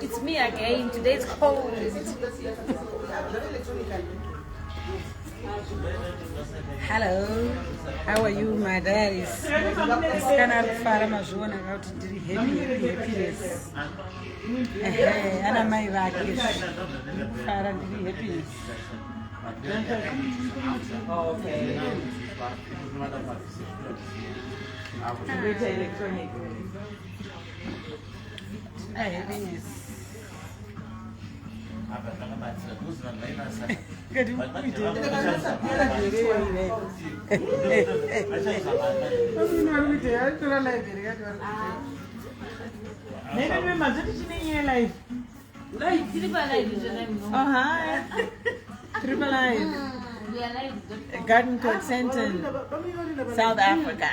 It's me again. Today's cold. Hello, how are you, my daddies? Iskana fara majona out to happiness. Ana mai vakish. Fara diri happiness. Okay. Electronic. Happiness. Triple life. Garden Court Center, South Africa.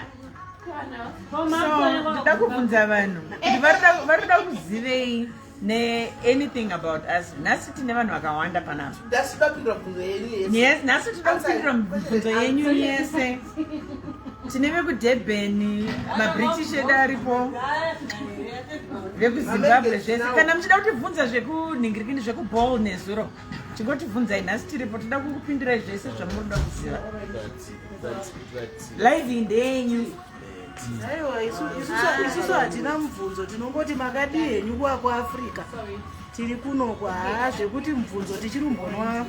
Anything about us. Nasi never know Wanda Panam. That's not from Yes, Nasi from the yes. She never could dead Benny, my British Daripo. Zimbabwe, can I'm out of Funza Jaku, Ningrikin Jaku boldness. She got to Funza Nasti report that would Pinterest. Live in the aiwa isusu hatina mubvunzo tinongoti makadi henyu kuwa kuAfrica tiri kuno kwa zvekuti mubvunzo tichirumbonwa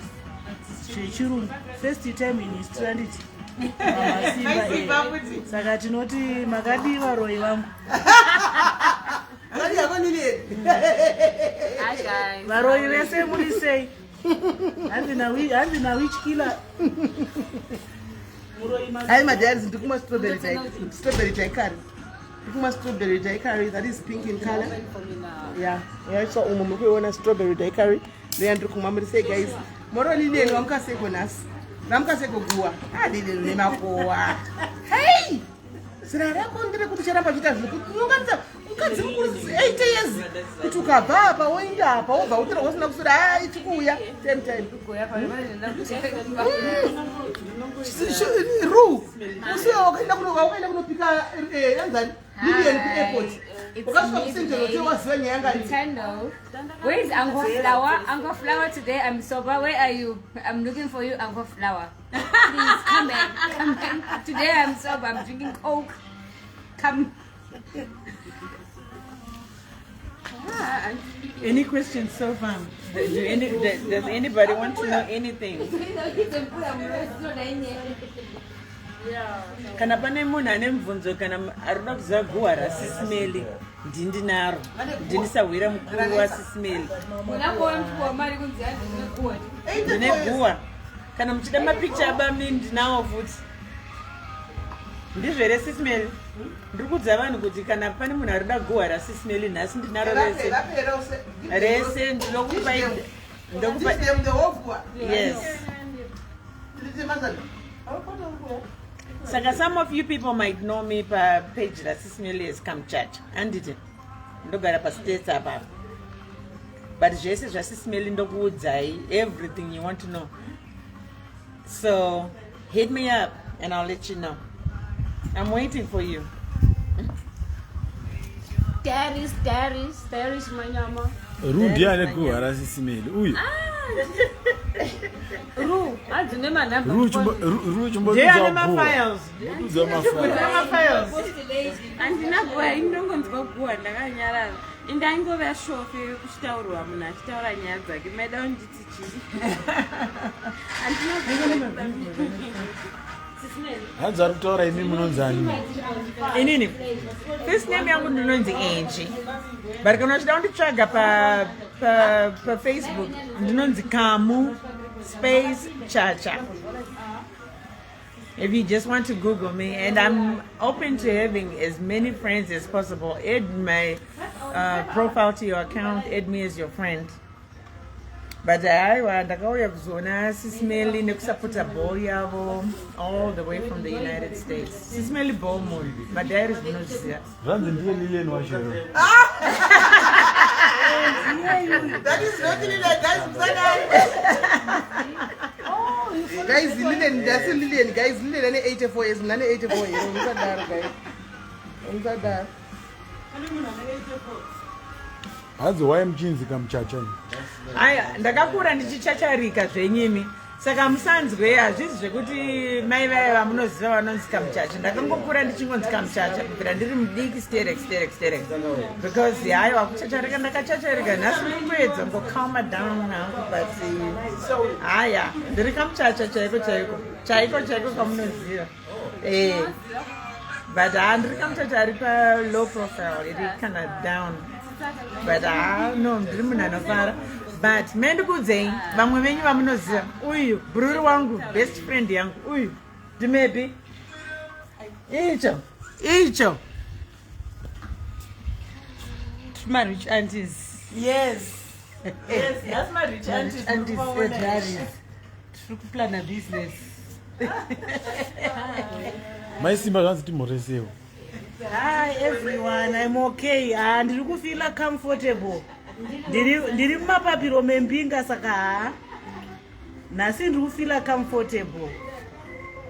zvechirungu first time in Strandity saka tinoti makadiwa roi vangu varoi vese muri sei hanzi nawich killer. Hi, my dad is doing strawberry curry. Strawberry curry that is pink in color. Yeah, so we want strawberry curry. They are to say, guys, more than they don't say gonas. Namka say gua. I didn't know. Hey, so I don't want to share about it. You can't 8 years. You took a papa, wind up, over, was not so I took touya. Roo. So I don't know pick Nintendo. Where is Uncle Flower? Uncle Flower today, I'm sober. Where are you? I'm looking for you, Uncle Flower. Please come back. Today I'm sober. I'm drinking Coke. Come. Any questions so far? Does anybody want to know anything? Kana pane munhu ane mubvunzo kana arikuda kuziva guwa raSis Melly ndinaro ndisawira mukuru waSis Melly ndine guwa kana muchida mapicha abami ndinawo futi ndizvo reSis Melly ndiri kuudza vanhu kuti kana pane munhu arikuda guwa raSis Melly nhasi ndinaro rese ndinokupa yes. Saka some of you people might know me per page raSis Melly has come church and it ndogara pastates apa but zvese zvaSis Melly ndokuudzai everything you want to know, so hit me up and I'll let you know. I'm waiting for you. Daddies, my mama. Rudy ane guwa raSis Melly. Uy. Ru, I don't know my number. Ru, they are my files. My files. And ndinagwa indongonzwa kuwa ndakanyarara. Indangova shofe kuchitaurwa munhu achitaura nyaya dzake. Maida unditi chii. hanzi ari kutaura imi munonzani inini first name yangu ndinonzi Angie but kana uchida kunditsvaga pa Facebook ndinonzi Kamu space Chacha. If you just want to Google me, and I'm open to having as many friends as possible, add my profile to your account, add me as your friend. But I ndakauya kuzoona SIS MELLY nekusapota ball yavo all the way from the United States. SIS MELLY ball moon, but there is no zia. zvanzi ndiye Lilian wachero Lilian, that's Lilian, guys. Lilian 84 years, none 84 years. Guys. Hazi wayemchinzi kamuchacha. Aya, ndakakura ndichichacharika zvenyimi. Saka musanzwe hazvisi zvekuti mai vaya vamunoziva vanonzi kamuchacha. Ndakangokura ndichingonzi kamuchacha kubvira ndiri mudiki sterek. Because haiwa kuchacharika ndakachacharika nhasi ndikuedza ngocalma down now but haya ndiri kamuchacha chaiko kamunoziva. But ndiri kamuchacha ari pa low profile iri kana down. But no ndiri munhu anofara. But mendikudzei vamwe venyu vamunoziva uyu bruri wangu best friend yangu uyu ndimepi icho My rich aunties. yes that's my rich aunties Tiri kuplana business. Maisimba zvanzi timhoresewo. Hi everyone, I'm okay. Ndiri kufila comfortable. Ndiri mumapapiro membinga saka nhasi ndiri kufila comfortable.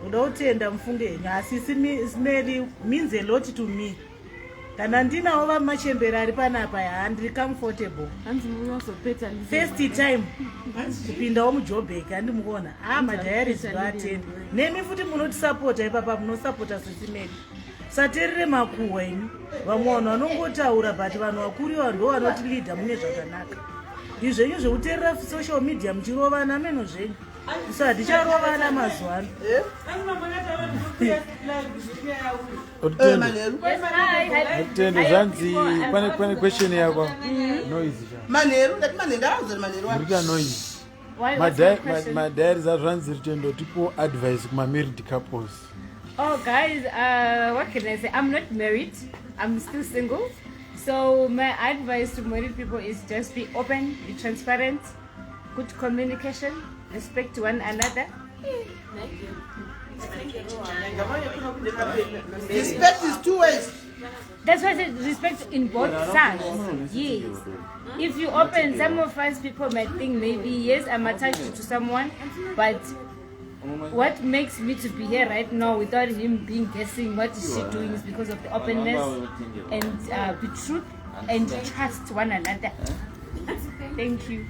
Uda kutenda mufunge henyu asi SIS-MELLY means a lot to me. Kana ndinawo vamachembera ari panapa ndiri comfortable. First time kupindawo muJoburg andimuona. Madhayaris vatendi. Nemi futi munotisapota ipapa munosapota SIS-MELLY. Saterere makuhwa imi vamwe vanhu vanongotaura but vanhu vakuru ndo vanotilidha mune zvakanaka. Izvenyu zvekuterera social media muchirovana meno zvenyu so haticharovana mazuva ano. Otendo zvanzi pane question yako noise Manheru ndati Rita noise. Madhayaris zvanzi Rutendo tipo advice kuma-married couples. Oh guys, what can I say? I'm not married. I'm still single. So my advice to married people is just be open, be transparent, good communication, respect one another. Respect is two ways. That's why I said respect in both sides. Yes. If you open, some of us people might think maybe yes, I'm attached to someone, but what makes me to be here right now without him being guessing what is she doing is because of the openness and be truth and trust one another. Thank you.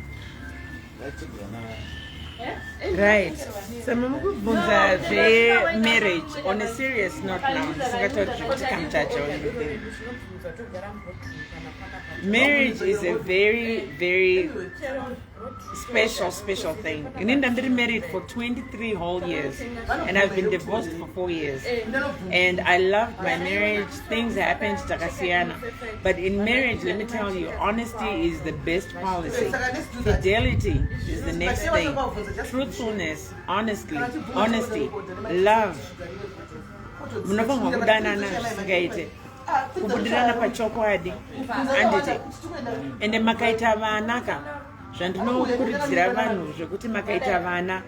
Right. So mukubvunza marriage on a serious note now. Marriage is a very, very special thing. And I'm married for 23 whole years and I've been divorced for 4 years. And I loved my marriage. Things happened to Takasiana. But in marriage, let me tell you, honesty is the best policy. Fidelity is the next thing. Truthfulness, honesty, love. Kubudirana pachokwadi andite ende makaita vanaka zvandinokurudzira vanhu zvekuti makaita vana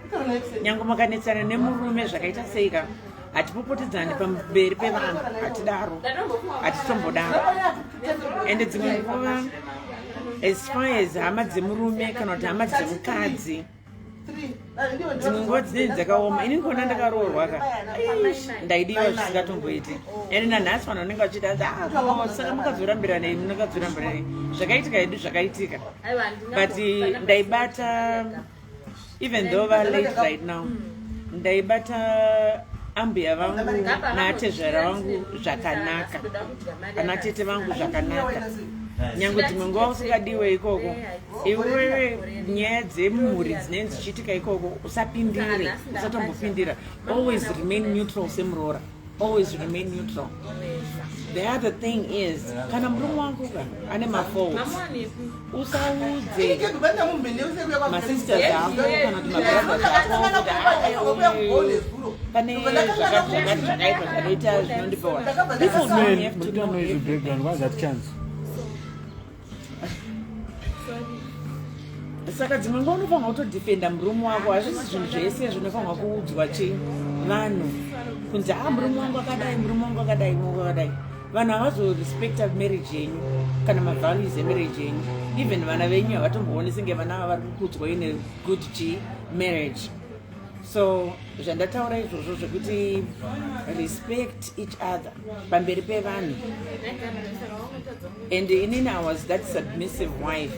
nyange makanetsana nemurume zvakaita seika hatipopotedzani pamberi pevanhu hatitombodaro ende dzimwe nguva as far as hama dzemurume kana kuti hama dzemukadzi dzimwe nguva dzinenge dzakaoma ini ngona ndakaroorwa ka ndaidiwa zvisingatomboiti ende nanhasi vanhu vanenge vachida saka mukadzorambira nei munokadzorambira nei zvakaitika hedu zvakaitika but ndaibata even though va late right now ndaibata ambuya vangu naatezvara vangu zvakanaka anatete vangu zvakanaka nyange dzimwe nguva usingadiwe ikoko iwewe nyaya dzemhuri dzinenge dzichiitika ikoko usatombopindira. Always remain neutral semuroora. Always remain neutral. The other thing is kana murume wako ane mafaults usaudze masisters ako kana kuti pane zvakaipa zvakaita zvinondipawa saka dzimwe nguva unofanirwa kutodhifenda murume wako. Hazvisi zvinhu zvese zvinofanirwa kuudzwa vanhu kunzi murume wangu akadai vanhu havazorespekta marriage yenyu kana mavalues emarriage yenyu. Even vana venyu havatombooni senge vana vari kukudzwa ine good marriage. So zvandataura izvozvo zvekuti respect each other pamberi pevanhu. And inini I was that submissive wife.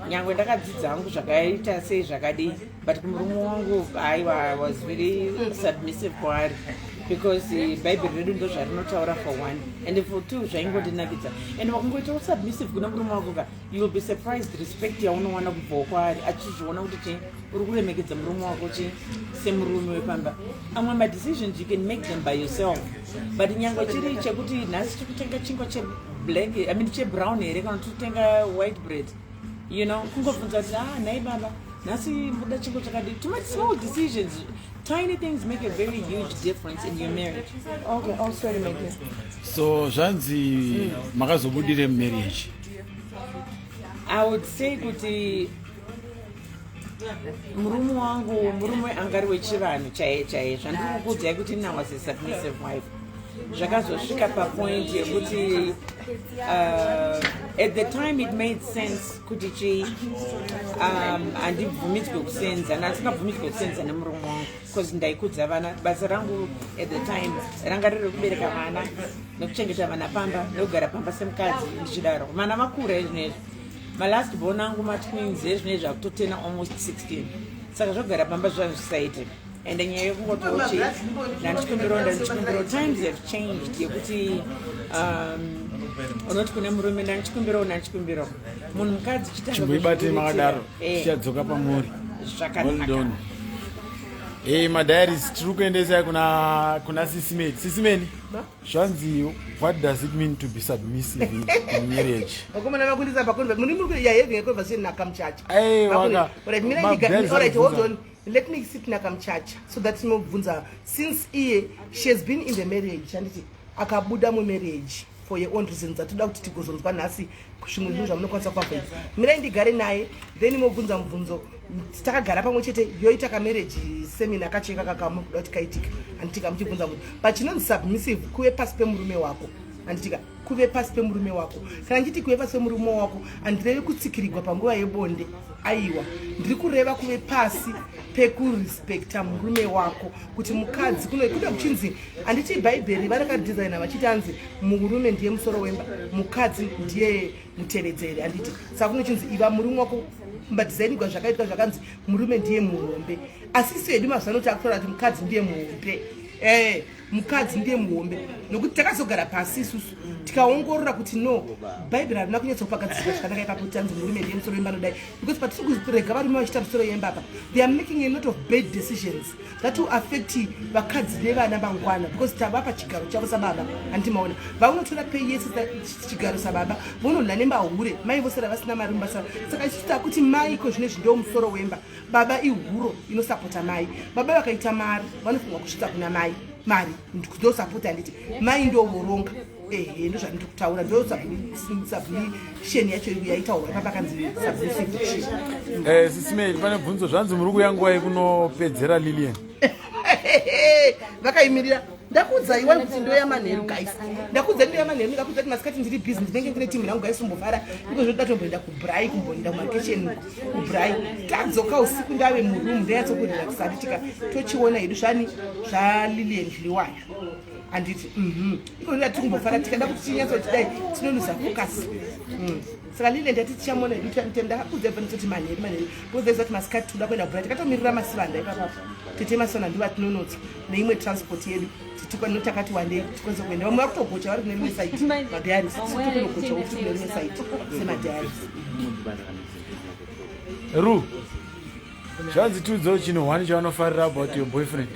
Nyangwe ndakadzidza hangu zvakaita sei zvakadi, but kumurume wangu I was very submissive kwaari, because Bible redu ndo zvarinotaura for one, and for two zvaingodinakidza. And wakungoita submissive kuna murume wako ka, you will be surprised respect yaunowana kubva kwaari, achizviona kuti chi uri kuremekedza murume wako chi semurume wepamba. Amwe madecisions you can make them by yourself, but nyangwe chiri chekuti nhasi tikutenga chingwa cheblack, I mean chebrown here kana tikutenga white bread, you know, kungobvunza kuti nhai baba nhasi muda chingo chakadi. To make small decisions, tiny things make a very huge difference in your marriage. Okay, oh sorry my dear. So zvanzi makazobudire marriage? I would say kuti murume angari wechivanhu chaiye zvandikukuudzai kuti I was a submissive wife. Zvakazosvika papoint yekuti at the time it made sense kuti chi handibvumidzwe kusenza, ndandisingabvumidzwe kusenza nemurume wangu because ndaikudza vana. Basa rangu at the time ranga riri kubereka vana nekuchengeta vana pamba nekugara pamba semukadzi ndichidaro. Vana makura ezvinezvi, malast born angu matwins ezvinezvi akutotena almost 16, saka zvogara pamba zvazvisaite. And then you go to watch it. Times have changed. Yekuti unoti kuna murume nanchikumbiro munhu mukadzi chimboibate makadaro chichadzoka pamuri. Well done. Madiaries tiri kuendesa kuna SIS MELLY. SIS MELLY, zvanzi what does it mean to be submissive in marriage? Wakomana vakundisa pakonva muri muri having a conversation nakamchacha. Alright, hold on. Let me sit nakamchacha so that tinobvunza, since she has been in the marriage handiti akabuda marriage for your own reasons atoda kuti tigozonzwa nhasi zvimwe zvinhu zvamunokwanisa kuafeita. Mirai ndigare naye then mobvunza mubvunzo. Takagara pamwe chete yoita kamarriage seminar kacheka kakamukuda kuti kaitika anditika muchibvunza munhu, but chinonzi submissive kuve pasi pemurume wako. Anditika kuve pasi pemurume wako. Kana nditi kuve pasi pemurume wako handirevi kutsikirigwa panguva yebonde, aiwa, ndiri kureva kuve pasi pekurespekta murume wako. Kuti mukadzi kuda kuchinzi, handiti bhaibheri varakadhizaina vachiti hanzi murume ndiye musoro wemba, mukadzi ndiye mutevedzeri. Handiti saka kunochinzi iva murume wako madhizainigwa zvakaitwa zvakanzi murume ndiye muhombe. Asi isu hedu mazuva anoti akutaura kuti mukadzi ndiye muhombe. Mukadzi ndiye muhombe, nokuti takazogara pasi isusu tikaongorora kuti no, bhaibheri harina kunyatsokupagadzirwa zvakanaka ipapo kuti tanzi murume ndiye musoro wemba anodai, because patiri kurega varume vachita musoro wemba apa, they are making a lot of bad decisions that will affect vakadzi nevana mangwana, because tavapa chigaro chavo sababa. Handimaona vaunotora peyesisa chigaro sababa vononha nemahure, mai vose ravasina mari mubasa. Saka isusu takuti mai iko zvinezvi ndo musoro wemba, baba ihuro inosapota mai. Baba vakaita mari vanofunga kusvitsa kuna mai mari ndosapota. Handiti mai ndo voronga. Ndo zvandiri kutaura, ndo submission yacho yaitaura papa kanzi submissive. SIS MELLY, pane bvunzo zvanzi muri kuuya nguva yekunopedzera Lilian. Vakaimirira. Ndakudza iwani kuti ndo yamanheru guys. Ndakudza ndo yamanheru, ndakudza kuti masikati ndiri busy ndinenge ndine timu yangu guys umbovhara. Iko zvodatomboenda kubrai kumboenda kumakitchen kubrai. Tadzoka usiku ndave muroom ndayatsokurelaxa nditika tochiona hedu zvaLilian zviliwaya. Handiti iko ndati kumbofara tikada kuti tinyatsoti dai tinonusa focus. Saka Lilian ndati tichamona hedu ndakakudza pano kuti manheru because kuti masikati toda kuenda kubrai. Takatomirira masivanda ipapo tete masona ndiva tinonotswa neimwe transport yedu tikwanino takati wande tikwanisa kuenda. Vamwe vakutogocha vari kune rimwe site madiaries, tikunogocha kuti kune rimwe site semadiaries. Ru, zvanzi tiudzewo chino one chavanofarira about your boyfriend.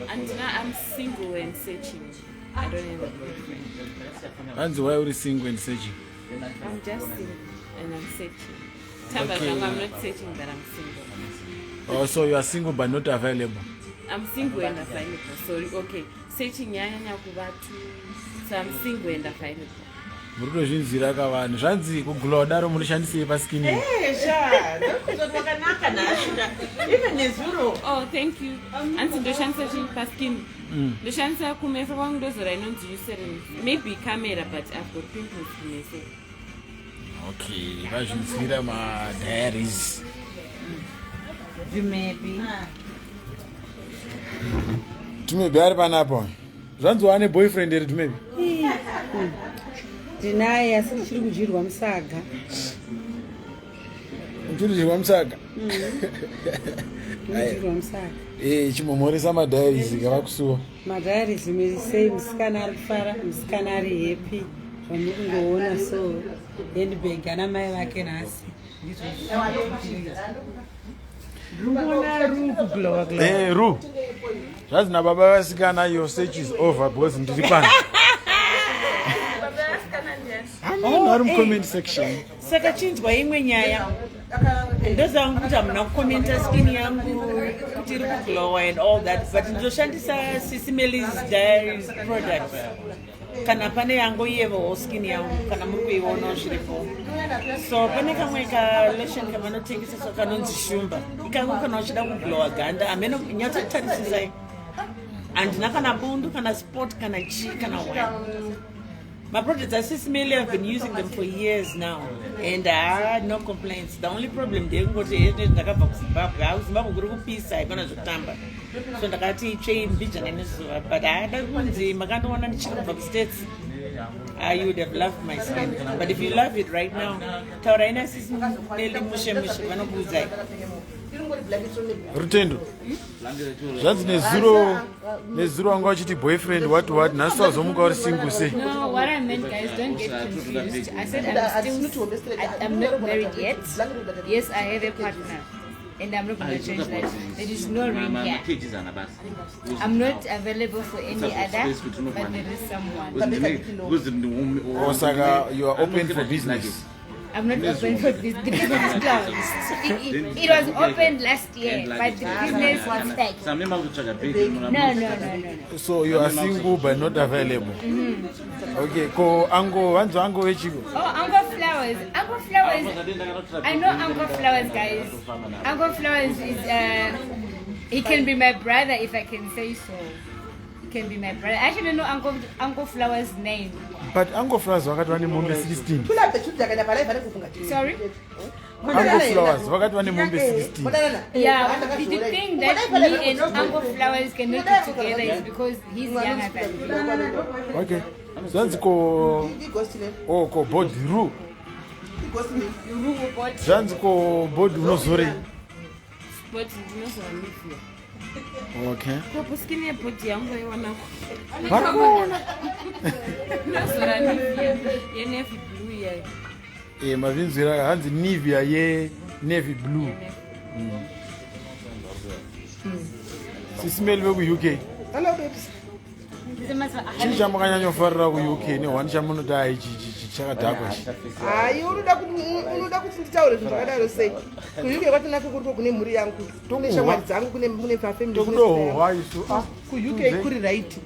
And now I'm single and searching. I don't have a boyfriend. Hanzi, why are you single and searching? I'm just single and I'm searching. Okay. I'm not searching, but I'm single. Oh, so you are single but not available? I'm single and available. Sorry, okay. Searching yanyanya kubatu. So I'm single and available. Muri kuzvinzira kavanhu. Zvanzi kugula daro munoshandisei paskini? Zvakanaka nashuda. Even nezuro. Oh, thank you. Anzi ndoshandisa chini paskini. Ndoshandisa kumeso kwangu ndozora inonzi Eucerin. Maybe camera, but I've got pimples kumeso. Okay, vazvinzira ma diaries. Maybe. Tumebi ari panapo. Zvanzi wane boyfriend here Tumebi. Nyaya chiri kujirwa musaga. Kujirwa musaga. Kujirwa musaga. Chimomoresa madiaries kavakusuwa. Madiaries sei musikana ari kufara, musikana ari happy. Vamukungoona so handbag ana mai vake nhasi. Ru. Zvanzi nababa vasikana your search is over because ndiri pano. I'm comment section. Saka chinzwa imwe nyaya. Ndozangu kuti hamuna kukomenta skin yangu kuti iri kuglowa and all that, but ndoshandisa SIS MELLY's diaries products. Kana pane yangu yevo skin yangu kana muri kuiona zviripo. So pane kamwe ka lotion kavanotengesa so kanonzi shumba. Ikangu kana uchida kuglowa ganda ameno nyatatarisisai. Andina kana bundu kana sport kana chi kana wine. My products are SIS MELLY. I've been using them for years now, and I had no complaints. The only problem they go to Zimbabwe. Zimbabwe go to peace. I gonna Zutamba. So the Kati chain vision and but I don't want the Maganda one and chicken from states. You would have loved my skin. But if you love it right now, Tauraina SIS MELLY mushe vanobuzai. Rutendo. Zvanzi nezuro wanga uchiti boyfriend what nhasi wazomuka uri single say. No, what I meant guys, don't get confused. I said I'm not married yet. Yes, I have a partner. And I'm not going to change that. There is no ring here. I'm not available for any other, but there is someone. Osaka, you are open for business. I'm not open for this. The business is closed. It was opened last year, but the business was stuck. No. So you are single but not available. Okay. Ko ango wechigo. Oh, Uncle Flowers. Uncle Flowers. I know Uncle Flowers, guys. Uncle Flowers is he can be my brother if I can say so. He can be my brother. I actually know Uncle Flowers' name. But Uncle Flowers wakati wani mombe 16. Sorry? Uncle Flowers wakati wani mombe 16. Yeah, the thing that me and Uncle Flowers cannot do together is because he's younger than me. Okay. Zvanzi ko body ru. Zvanzi ko body unozore. But unozore. Okay. Skin put yangu iwana. Varikuona. Unozora ye navy blue ye. Mavinzira hanzi Nivea ye navy blue. SIS MELLY weku UK. Hello babes. Chini chamakanyanya kufarira ku UK nehwani chamunota chakadhakwa chi. Hayi unoda kuti nditaure zvinhu zvakadaro sei? Ku UK kwatinako kuriko kune mhuri yangu. Kune shamwari dzangu kune family. Ku UK kuri right.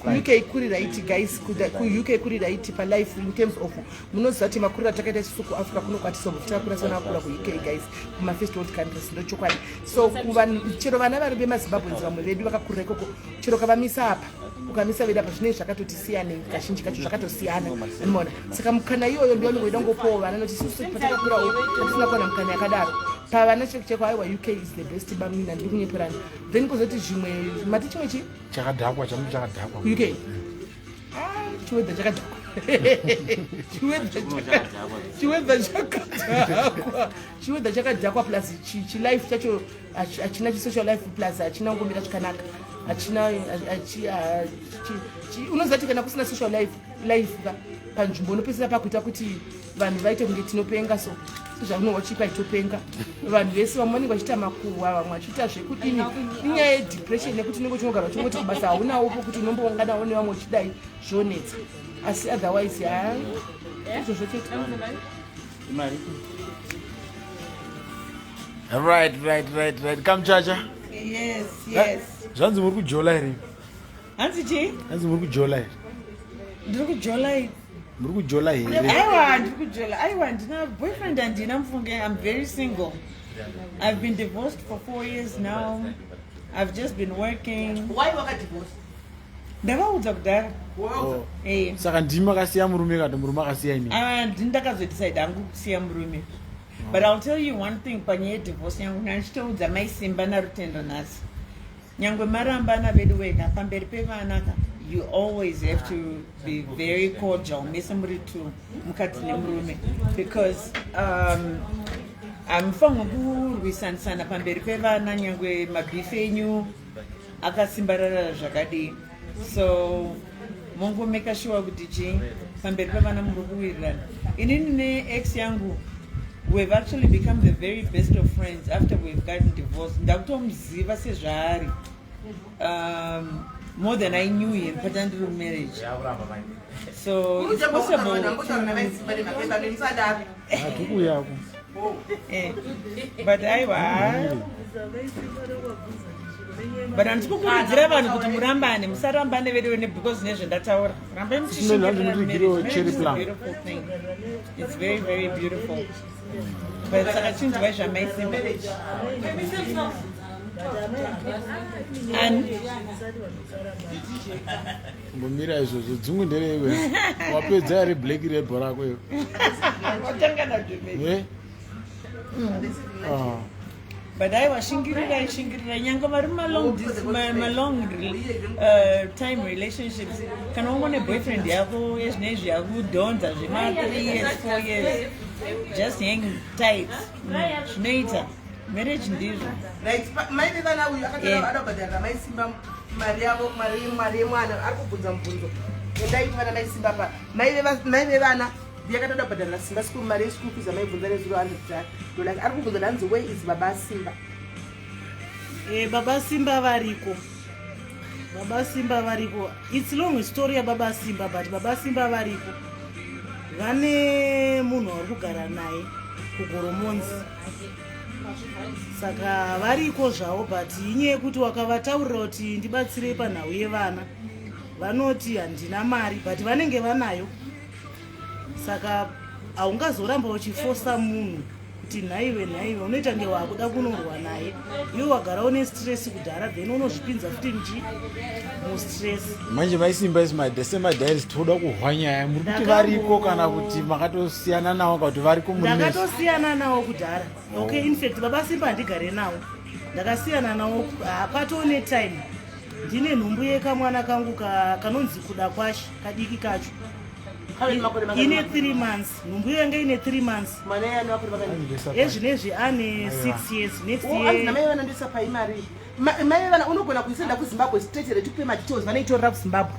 UK kuri right guys. Ku UK kuri right pa life in terms of munoziva kuti makuriro atakaita isusu ku Africa kuno kwatisogofita kura sana kura ku UK guys. Kuma first world countries ndo chokwadi. So kuvanhu chero vana vari veMazimbabwe vamwe vedu vakakurira ikoko chero kavamisa apa. Ukamisa veda pazvinenge zvakatoti siyana kazhinji kacho zvakatosiyana unoona saka mukana iyoyo ndiyo ngoida ngopowa vana noti isusu patakakurawo hatisina kuwana mukana yakadaro pavana cheko aiwa UK is the best bamina ndiri kunyeperana then kozoti zvimwe mati chimwe chi chakadhakwa chakadhakwa UK chiwedha chakadhakwa chiwedha chakadhakwa plus chilife chacho hachina chisocial life plus hachina kungomira zvakanaka hachina unoziva kuti kana kusina social life panzvimbo unopesera pakuita kuti vanhu vaite kunge tinopenga so zvaunowa chipa itopenga vanhu vese vamwe vanenge vachiita makuhwa vamwe vachiita zvekudini inyaya yedepression nekuti unenge uchinogara uchingoti kubasa haunawopo kuti unombounganawo nevamwe uchidai zvonetsa asi otherwise izvozvo chete. Right. Come Chacha. Yes. Zvanzi muri kujola here. Hanzi chi? Hanzi muri kujola here. Ndiri kujola here. Muri kujola here. Aiwa ndiri kujola. Aiwa ndina boyfriend andina mfunge. I'm very single. I've been divorced for 4 years now. I've just been working. Why waka divorce? Ndakaudza kudhara. Saka ndimi makasiya murume kana murume akasiya ini. Ndakazodecide hangu kusiya murume. But I'll tell you one thing, panyaya divorce yangu ndachitoudza mai Simba naRutendo nhasi. nyangwe marambana vedu wega pamberi pevana you always have to be very cordial mese muri tu mukadzi nemurume because amufanwa kurwisanisana pamberi pevana nyangwe mabhife enyu akasimbarara zvakadii so mongo make sure kuti chi pamberi pevana muri kuwirirana. Inini ne-ex yangu we've actually become the very best of friends after we've gotten divorced. Ndakutomuziva sezvaari more than I knew him patandiri marriage. So it's possible but but handikukurudzira vanhu kuti murambane musarambane vedivene because nezvendataura rambai beautiful thing. It's very very beautiful but saka chinzwai zvamaisimba and mbomira izvozvo dzungu nderewe wapedza ari black rebho rako iyo watanga nazvemene but I was shingirira nyanga vari malong time relationships kana ungone boyfriend yako ezvinezvi yakudhonza zvema 3 years 4 years just hang tight zvinoita marriage ndizvo maine vana uyu akatodabhadharira maisimba mari yavo mari yemwana ari kubvunza mubvunzo endaiti vana maisimba pa mai vevana yakatoda bhadharira simba school mari yeschool fees amaibvunza $0 like ari kubvunza ndanzi where is baba simba baba simba variko it's long story yababa simba but baba simba variko vane munhu ari kugara naye kugoromonzi saka variko zvavo but inyaya yekuti wakavataurira kuti ndibatsirei panhau yevana vanoti handina mari but vanenge vanayo saka haungazoramba uchifosa munhu kuti nhaiwe unoita nge wakuda kunorwa naye iwe wagara une stress kudhara then unozvipinza futi mustress manje maisimba semadhairis toda kuhwanyaya muri kuti variko kana kuti makatosiyana navo kuti variko ndakatosiyana navo kudhara okay in fact baba simba handigare navo ndakasiyana navo hapatone time ndine nhumbu yekamwana kangu kanonzi kuda kwashi kadiki kacho ine 3 months nhumbu yanga ine 3 months ezvinezvi ane 6 years next year mai vana ndisa primary mai vana unogona kuisenda kuzimbabwe straight rekupe madetails vanaitorera kuzimbabwe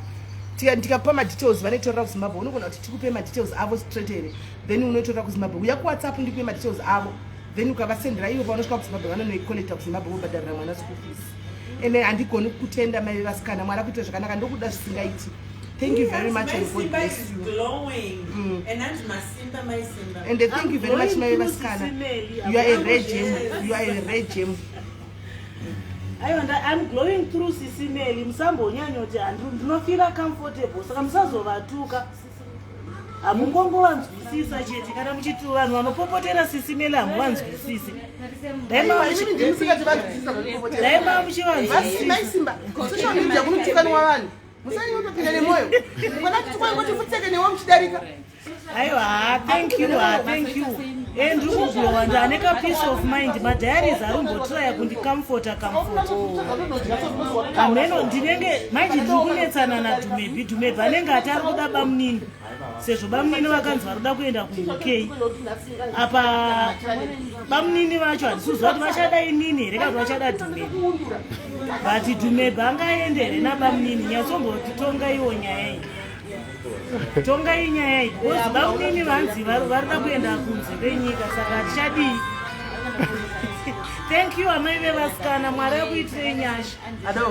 ndikapa madetails vanaitorera kuzimbabwe unogona kuti tikupe madetails avo straight here then unoitorera kuzimbabwe uya kuwhatsapp ndikupe madetails avo then ukavasendera ivo paunosvika kuzimbabwe vanonoicollecta kuzimbabwe vobhadharira mwana school fees ende handigoni kutenda mai vasikana mwari akuita zvakanaka ndokuda zvisingaiti. Thank you very much and God bless you. And thank you very much, my Vaskana. You are a red gem. You are a red gem. I'm glowing through SIS MELLY. Msambo nyanyoti andino feel comfortable. Saka msazovatuka. Amungongo wanzwisisa chete kana muchiti vanhu vanopopotera SIS MELLY hamuvanzwisisi. Daima muchivanzwisisa. Social media kunotukanwa vanhu. Musani utopinda nemoyo. Mwana kutukwa ngoti futeke newo mchidarika. Aiwa, thank you. And ukuglowa ndaneka peace of mind. Madiaries arumbotraya kundicomforta comfort. Ameno ndinenge manje ndikunetsana na Dumebi anenge atari kuda bamunini. Sezvo bamunini vakanzi varuda kuenda ku-UK. Apa bamunini vacho handisuzwa kuti vachada inini here kana kuti vachada Dumebi. But Dumebi angaendere nabamunini nyatsomboti tonga iwo nyaya iyi. Tonga inyaya iyi. Because bamunini vanzi varuda kuenda kunze kwenyika saka hatichadii. Thank you amai vevasikana mwari akuitirei nyasha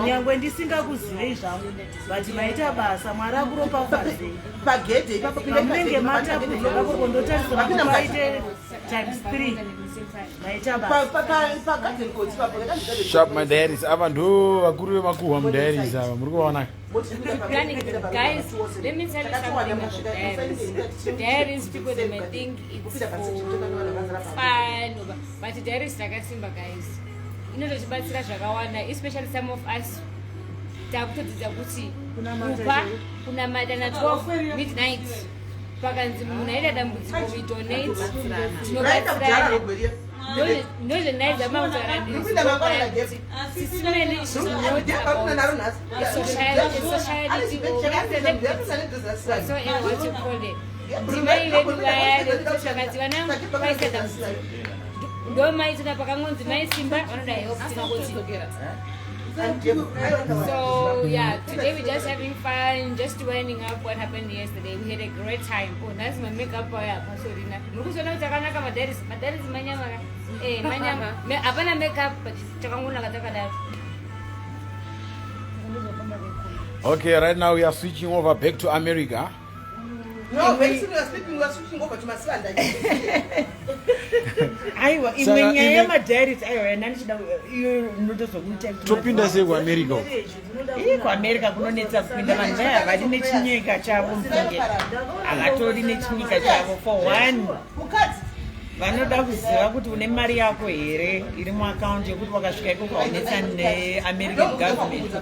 nyangwe ndisingakuzivei zvangu but maita basa mwari akuropafadzei pagedhe ipapo pamunenge matapudza papo ndotarisira kuti paite times 3 maita basa sharp madairies ava ndo vakuru vemakuhwa mudairies ava muri kuvaona Guys, let me tell you something about diaries. People they may think it's fun, but diaries takasimba guys. Inototibatsira zvakawanda, especially some of us takutodzidza kuti kupa kuna madana 12 midnight pakanzi munhu aita dambudziko we donate tinobatsirana No, the nice amount of SIS-MELLY, she's not about sociality or whatsoever what you call it. So yeah, today we're just having fun, just winding up what happened yesterday. We had a great time. Oh, that's my makeup boy. Okay, right now we are switching over back to America. No, we are switching over to Maswanda. Aiwa, imenyaya madaris aiwa nanishida topinda sei kuAmerica. kuAmerica kunonetsa kupinda vanhu vadi nechinyika chavo mufunge havatori nechinyika chavo for one vanoda kuziva kuti une mari yako here iri muakaunti yekuti wakasvika ikoko waunetsa neamerican government kuti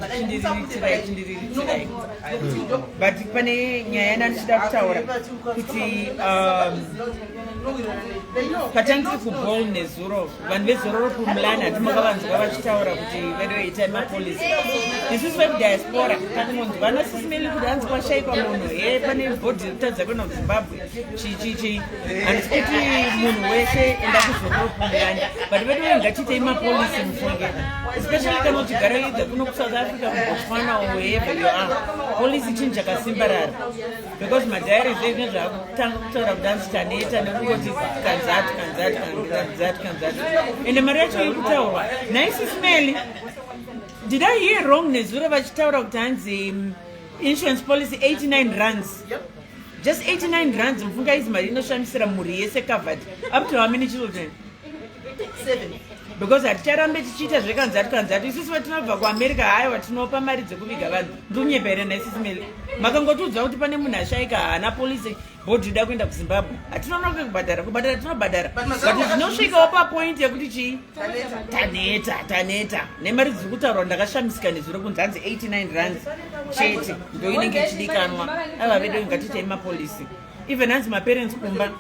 chindiriritsirai but pane nyaya yandichida kutaura kuti patandiri kuball nezuro vanhu vezororo kumulana hatimakavanzwa vachitaura kuti vedoitai mapolisi isusu vekudiaspora takungonzwa vana SIS-MELLY kuti hanzi kwashaikwa munhu pane bhodhi rekutadza kuenda kuzimbabwe chichichi handisi kuti munhu wese enda kuzororo kumulana but vedo ngatiitei mapolisi mufunge especially kana uchigara idza kuno kuSouth Africa kubotswana wherever you are polisi chinhu chakasimbarara because madhairis ezvine zvakutanga kutaura kuti hanzi taneta nekungoti kanzatu ende mari yacho iri kutaurwa nhai SIS-MELLY. Did I hear wrong nezuro vachitaura kuti hanzi insurance policy 89 rands? Just 89 rands mfunga izi mari inoshamisira mhuri yese covered up to how many children? 7. Because haticharambe tichiita zvekanzatu isusu vatinobva kuAmerica haiwa tinopa mari dzekuviga vanhu ndunyepa here nhai SIS-MELLY. Makangotiudza kuti pane munhu ashaika haana polisi bhodhi ida kuenda kuZimbabwe hatinoona kubhadhara tinobhadhara but zvinosvikawo papoint yekuti chii taneta nemari dziri kutaurwa ndakashamisika nezuro kunzi hanzi 89 rands chete ndo inenge ichidikanwa ava vedo ngatiitei mapolisi even hanzi maparents kumba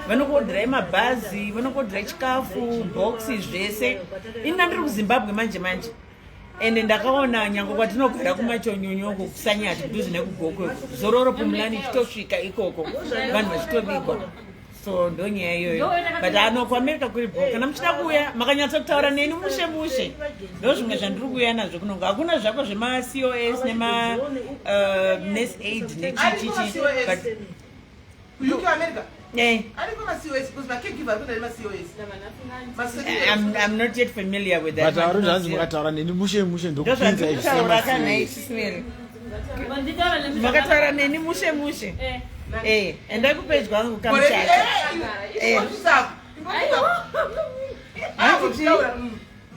vanokuodhirai mabhazi vanokuodhirai chikafu boxi zvese ini ndiri kuZimbabwe manje ende ndakaona nyange kwatinogara kumachonyonyoko kusanyati kudhuze nekugoko zororo pumulani ichitosvika ikoko vanhu vachitovigwa so ndo nyaya iyoyo but ano kuAmerica kuri bho kana muchida kuuya makanyatsa kutaura neni mushe ndo zvimwe zvandiri kuuya nazvo kunonga hakuna zvako zvemaCOS nemaNurse Aid nechichichi but I'm not yet familiar with that. But arunzi mukataura neni mushe ndokupinza SIS-MELLY. Makataura neni mushe. Enda kupage kwangu kamuchaka.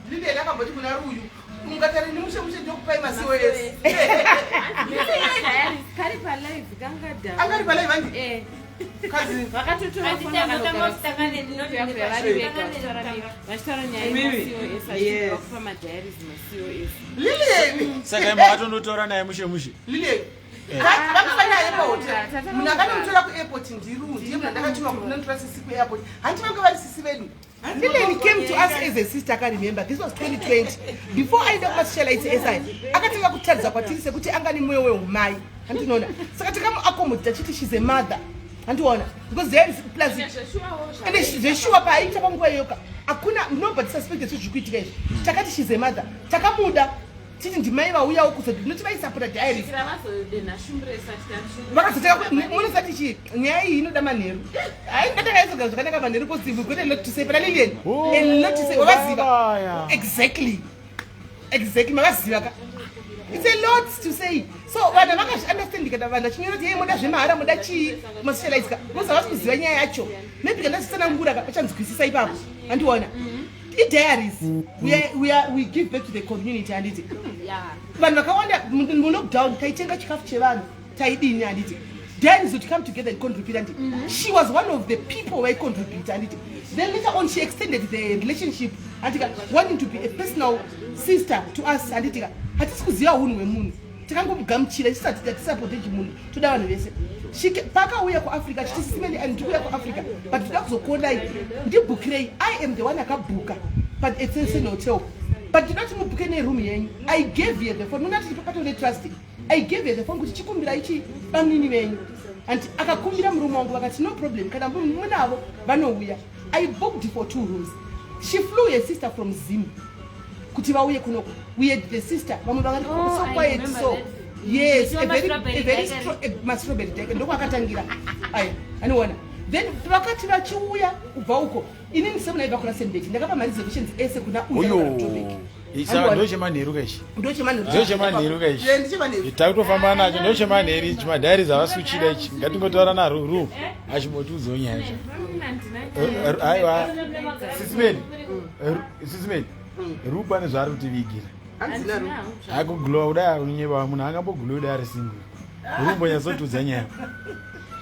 Ndine akamboti kuna ruyu. Ungatari ni mushe ndokupai maCOS. Kari pa live kangada. Angari pa live andi? Kazi vakatotora fona kana kusangana ndinotoya kupa madhairis maCOS. Lilian. Saka makatondotaura naye mushe. Lilian. Vakafanya airport. Munhu akanomutora kuairport ndiye munhu ndakatuma kunontora sisi kuairport. Hanti vanga vari sisi vedu. Lilian came to us as a sister. I can remember. This was 2020. Before I enda kumasocialite SI, akatanga kutaridza kwatiri sekuti angani mwewe wehumai. Handinoona. Saka takamuaccommodate chiti she's a mother. Handinoona. Because there is plus. And zveshuwa paaita panguva iyoka. Hakuna nobody suspected kuti zvikuitika izvi. Takati she's a mother. Takamuda. Titi ndimai vauyawo kuzoti ndinoti vaisapota diaries. Vakazoteka munosati chii nyaya iyi inoda manheru. Hai ndatakaisogara zvakanaka manheru positive kwete lot to say pana Lilian. And lot to say wavaziva. Exactly. Mavaziva ka. It's a lot to say. So vanhu vakazviunderstand kana vanhu vachinyora kuti yeye muda zvemahara muda chii kumasocialite ka. Muzava kuziva nyaya yacho. Maybe kana sitsanangura vachanzwisisa ipapo. Handiona. Diaries we give back to the community and it vanhu vakawanda mulockdown taitenga chikafu chevanhu taidini and it diaries would come together and contribute and she was one of the people who contribute and it then later on she extended the relationship and wanting to be a personal sister to us and it hatisi kuziva hunhu hwemunhu takangomugamuchira tisati tatisapotei munhu toda vanhu vese paka uya kuAfrica chitisimeni and ndikuya kuAfrica but ndakuzokonai ndibhukirei I am the one akabuka but it's in hotel but ndinoti mubhuke neroom yenyu I gave you the phone munati papato netrust I gave you the phone kuti chikumbira ichi bamnini venyu and akakumbira murume wangu vakati no problem kana munavo vanouya I booked for 2 rooms. She flew her sister from Zim kuti vauye kunoko we had the sister vamwe vakati so quiet so yes a very strong strawberry cake ndoko akatangira aya anoona then vakati vachiuya kubva uko inini semunaibva kuna sendeki ndakapa mareservations ese kuna isa ndochemanheru kaishi ndochemanheru kaishi takutofamba nacho ndochemanheri chimadhairi zavasuchida ichi ngatingotaura naro ru achimbotiudzawo nyaya aiwa sisimeni ru pane zvaari kutivigira akuglowa kudai unyeva munhu angamboglowa kudai ari single rumbonyasotudza nyaya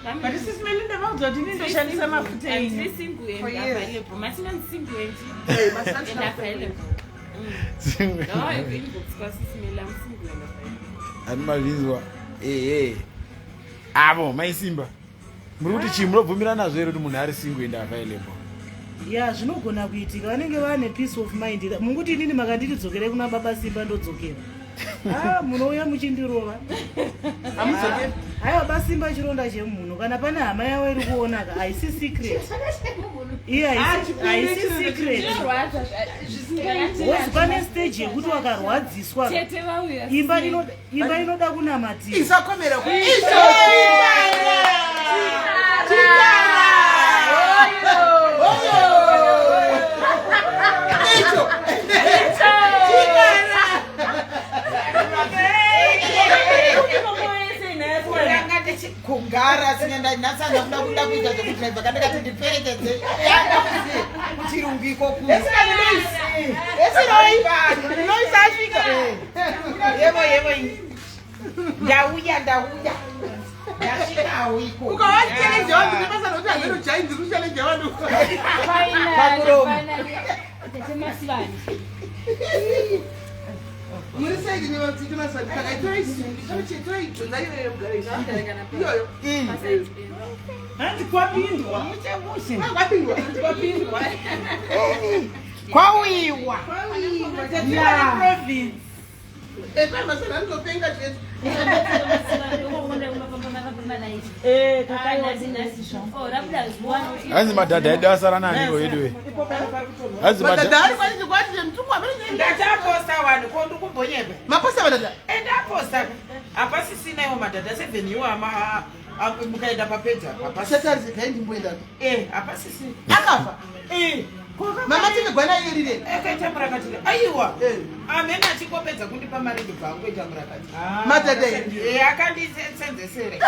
But this is mainly the mouth. Didn't you shall mafuta animavizwa avo maisimba muri kuti chii munobvumira nazvo here kuti munhu ari single and available ya zvinogona kuitika vanenge vane peace of mind munguti inini makanditi dzokere kuna baba simba ndodzokera munouya muchindirova haiwa basimba chironda chemunhu kana pane hama yavo iri kuonaka haisi secret iye haisi secret wozi pane stage yekuti wakarwadziswa imba inoda kunamatirwa kugara sinenda nasana kuda kuita zvekudrive kandikati ndiperekedze kuchirungiko kunoisasvika yevo ndauya ndasvikawo iko ukawachallenge vanhu nebasa rokuti hazvino chainzi kuchallenge vanhu muri saidi nevatsikinasati takaitoitonaiyoyo hanzi kwapindwa kwauyiwa province masana ndinopenga chetu hanzi madhadha edu asara naniko yeduwe madhadha ari kwatichikwati nemutumwa ndataposta vanhu kondikumboyeba maposta madhadha endaposta hapasisinawo madhadha 7 iwo mukaenda papedza pasatarizekai ndimboendako hapasisi akafa mama tinegwana irire akaita murakatire aiwa amene achikopedza kundipa mari ndibva angoita murakati madhadha akandisenzesere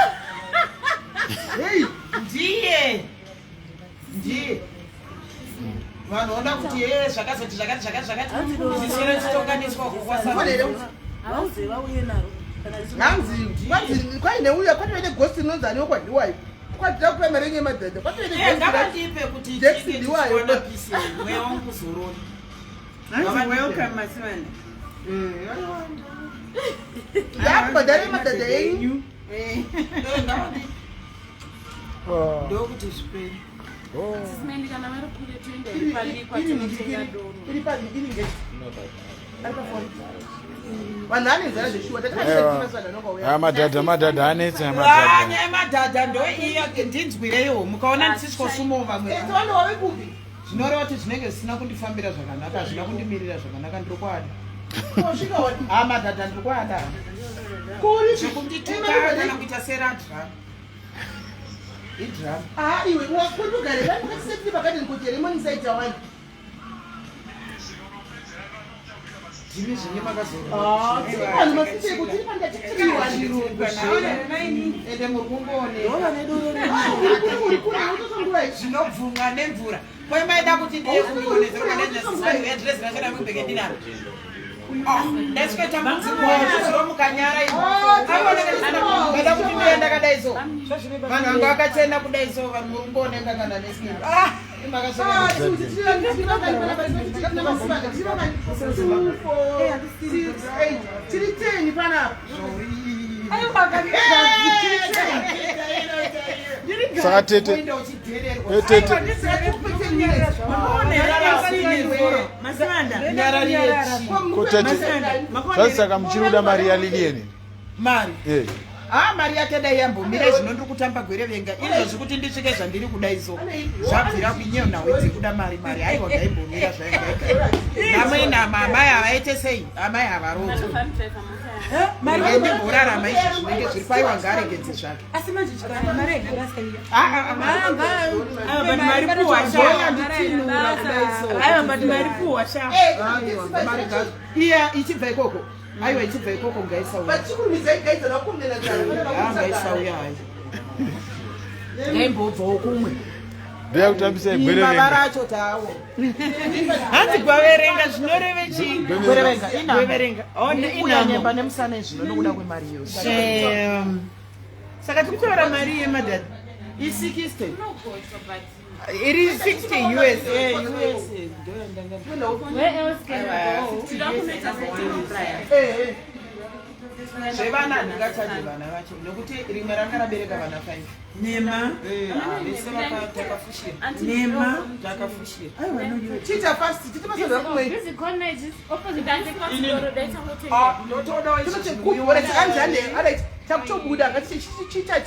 ndiye vanhu voda kuti zvakazoti zvakati zvisere chitonganiswa hauze vauye naro hanzi kwaine uya kwatoine gosti inonzi aniwo kwadiwayo kwatida kupa marenye madhadha kwatoinengavatipe kuti ndiwayo mweya wangu kuzorona ndakubhadhare madhadha enyu ndokuti zviperi vanhu anenzara zveshuwa madhadha anetsa madhadha ndoiya ndinzwireyo mukaona ndisisikosumawo vamwe vanowavekupi zvinoreva kuti zvinenge zvisina kundifambira zvakanaka hazvina kundimirira zvakanaka ndirikwada madhadha ndirikwada zvekunditukaana kuita seradra idram iwe wakutugare vanokasisepiri pakati ndikoteremonisaiita wani zvimi zvine vanhu masiseko tiri pandatiiwa ende muri kungoone zvinobvumwa nemvura kwemaida kuti ndiekungonezerokandezirasira mubheke ndinaro ndasvikaita mudzimozviro mukanyara ida kuti ndienda kadaiso vanhu vanga vakachena kudaiso vanhu muri kungoonenga kana nesimba tiri 10 panapa saka tete saka muchiri kuda mari yaLilian mari mari yake dai yambomira zvino ndiri kutamba gwere venga izvozvi kuti ndisvike zvandiri kuda iso zvabvira kunyona wedzi kuda mari aiwa ndaimbomira zvaingaika namaina mamai havaite sei amai havarodzo ndimborarama izvi zvinenge zviri paiwa ngaregedze zvake iya ichibva ikoko aiwa ichibva ikoko ngaisauya hai ngaimbobvawo kumwe ndeya kutambisa baba racho tawo hanzi gwaverenga zvinoreve chii gwaverenga inanyemba nemusana zvino nokuda kwemari yose saka tiri kutaura mari yemadhadhi i60 it is 60 USA. Where else can you go? zvevana handingatadze vana vacho nokuti rimwe ranga rabereka vana 5 nema vese takafushira nema takafushira chiita fast titi masoza kumwe takutobuda ngatichiita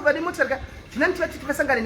vari nemotari zvinani tivati tivasangane